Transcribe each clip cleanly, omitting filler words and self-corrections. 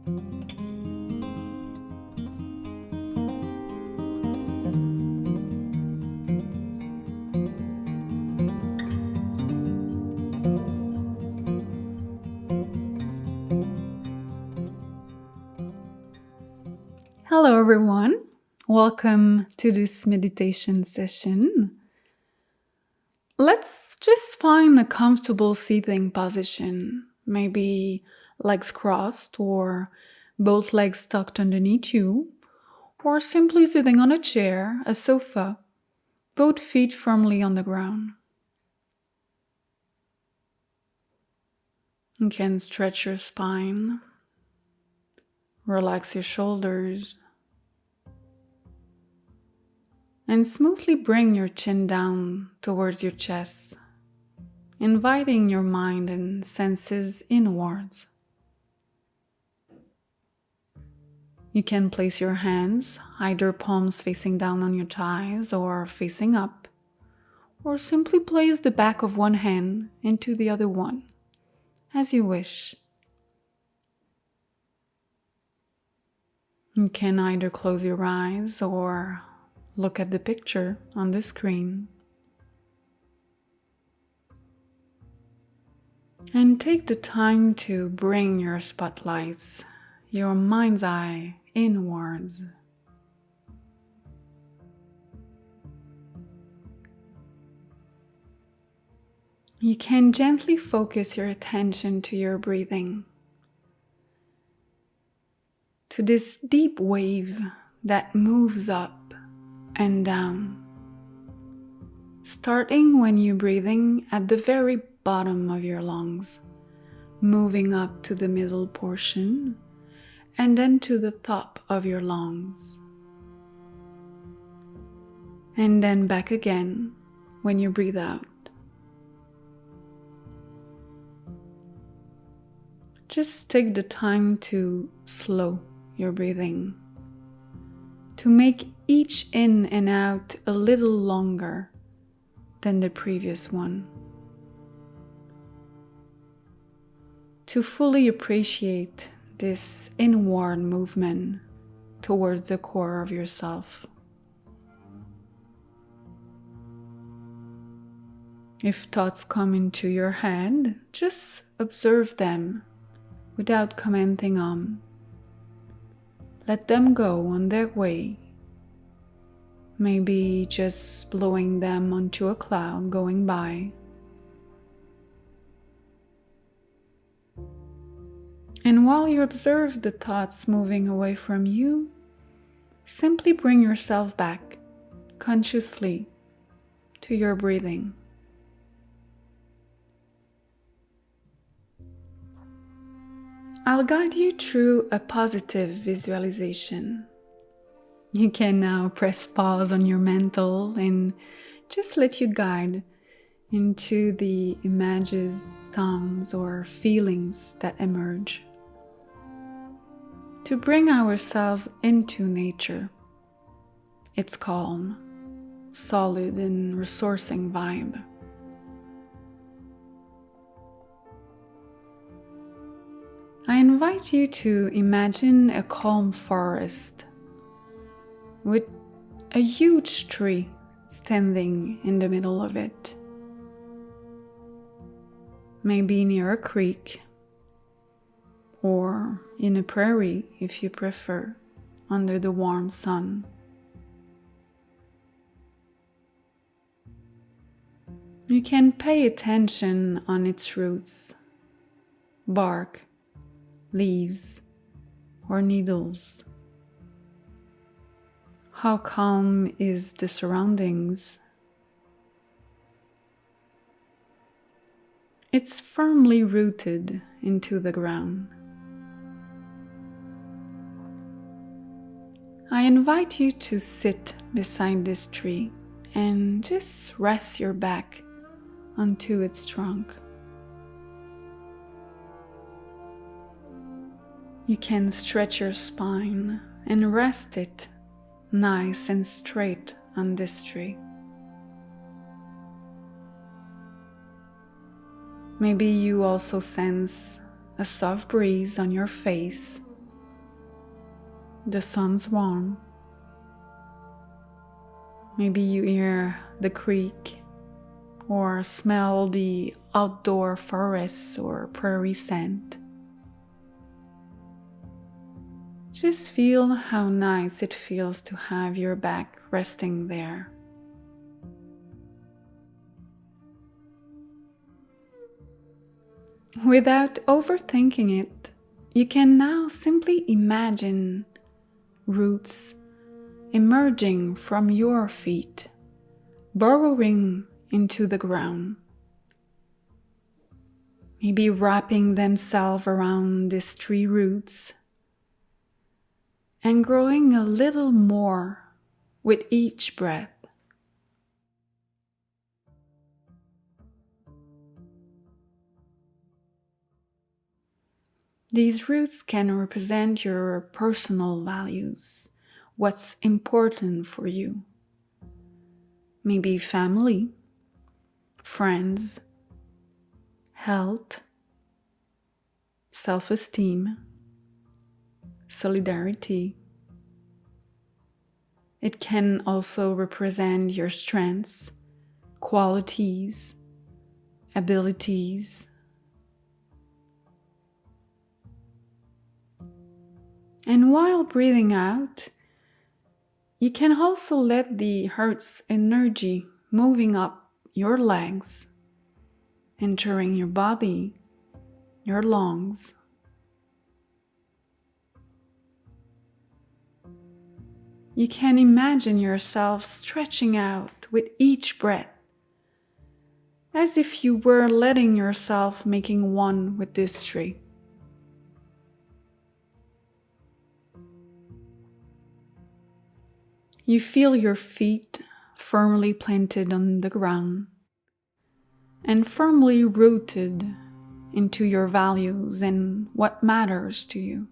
Hello, everyone. Welcome to this meditation session. Let's just find a comfortable seating position, maybe legs crossed or both legs tucked underneath you, or simply sitting on a chair, a sofa, both feet firmly on the ground. You can stretch your spine, relax your shoulders, and smoothly bring your chin down towards your chest, inviting your mind and senses inwards. You can place your hands, either palms facing down on your thighs or facing up, or simply place the back of one hand into the other one, as you wish. You can either close your eyes or look at the picture on the screen. And take the time to bring your spotlights, your mind's eye inwards. You can gently focus your attention to your breathing, to this deep wave that moves up and down, starting when you're breathing at the very bottom of your lungs, moving up to the middle portion, and then to the top of your lungs. And then back again when you breathe out. Just take the time to slow your breathing, to make each in and out a little longer than the previous one, to fully appreciate this inward movement towards the core of yourself. If thoughts come into your head, just observe them without commenting on. Let them go on their way, maybe just blowing them onto a cloud going by. And while you observe the thoughts moving away from you, simply bring yourself back consciously to your breathing. I'll guide you through a positive visualization. You can now press pause on your mental and just let you guide into the images, sounds, or feelings that emerge. To bring ourselves into nature, its calm, solid, and resourcing vibe. I invite you to imagine a calm forest with a huge tree standing in the middle of it. Maybe near a creek or in a prairie if you prefer, under the warm sun. You can pay attention on its roots, bark, leaves, or needles. How calm is the surroundings? It's firmly rooted into the ground. I invite you to sit beside this tree and just rest your back onto its trunk. You can stretch your spine and rest it nice and straight on this tree. Maybe you also sense a soft breeze on your face the sun's warm. Maybe you hear the creek or smell the outdoor forests or prairie scent. Just feel how nice it feels to have your back resting there. Without overthinking it, you can now simply imagine roots emerging from your feet, burrowing into the ground, maybe wrapping themselves around these tree roots and growing a little more with each breath. These roots can represent your personal values, what's important for you. Maybe family, friends, health, self-esteem, solidarity. It can also represent your strengths, qualities, abilities. And while breathing out, you can also let the heart's energy moving up your legs, entering your body, your lungs. You can imagine yourself stretching out with each breath, as if you were letting yourself making one with this tree. You feel your feet firmly planted on the ground and firmly rooted into your values and what matters to you.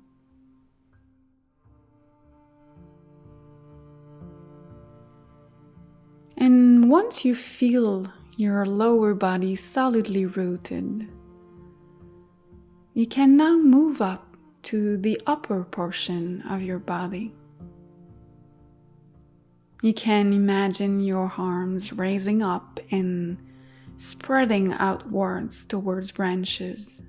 And once you feel your lower body solidly rooted, you can now move up to the upper portion of your body. You can imagine your arms raising up and spreading outwards towards branches,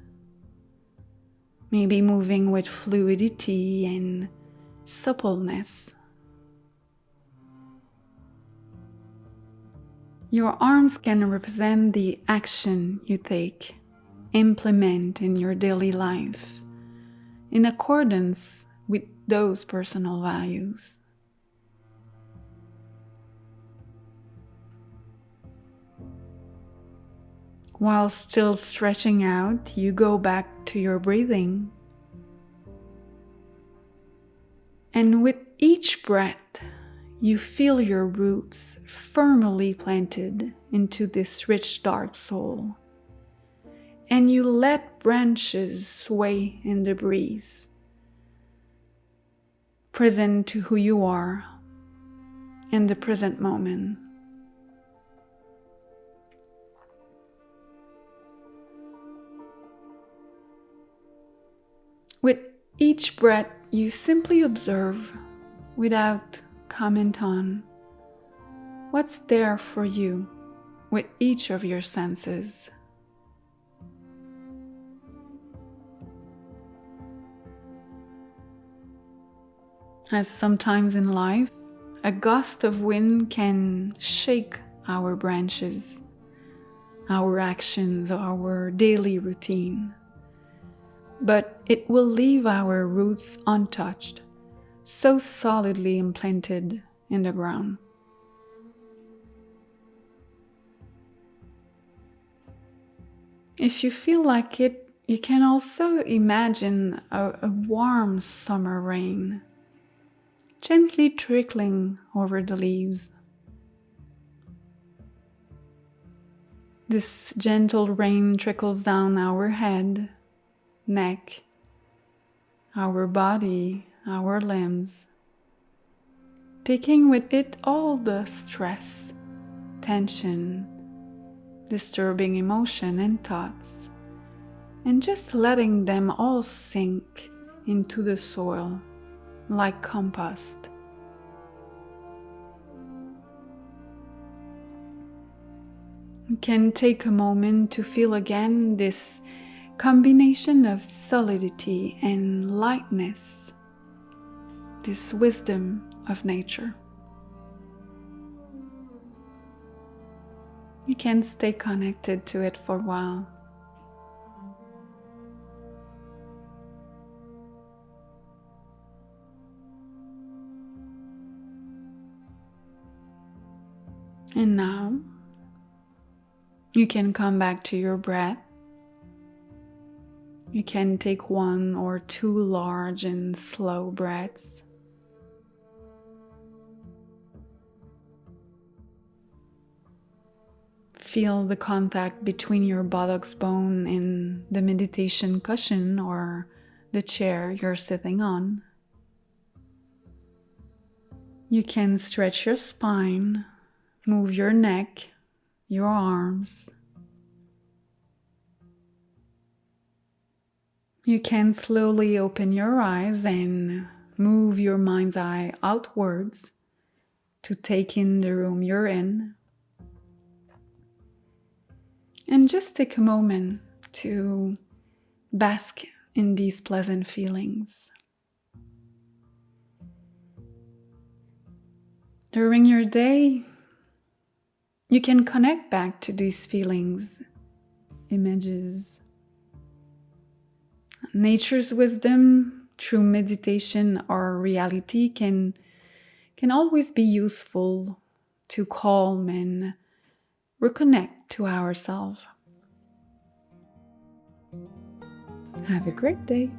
maybe moving with fluidity and suppleness. Your arms can represent the action you take, implement in your daily life, in accordance with those personal values. While still stretching out, you go back to your breathing. And with each breath, you feel your roots firmly planted into this rich dark soil. And you let branches sway in the breeze, present to who you are in the present moment. With each breath, you simply observe without comment on what's there for you with each of your senses. As sometimes in life, a gust of wind can shake our branches, our actions, our daily routine. But it will leave our roots untouched, so solidly implanted in the ground. If you feel like it, you can also imagine a warm summer rain, gently trickling over the leaves. This gentle rain trickles down our head, neck, our body, our limbs, taking with it all the stress, tension, disturbing emotion and thoughts, and just letting them all sink into the soil, like compost. You can take a moment to feel again this combination of solidity and lightness, this wisdom of nature. You can stay connected to it for a while. And now, you can come back to your breath. You can take 1 or 2 large and slow breaths. Feel the contact between your buttocks bone and the meditation cushion or the chair you're sitting on. You can stretch your spine, move your neck, your arms. You can slowly open your eyes and move your mind's eye outwards to take in the room you're in. And just take a moment to bask in these pleasant feelings. During your day, you can connect back to these feelings, images. Nature's wisdom through meditation or reality can always be useful to calm and reconnect to ourselves. Have a great day.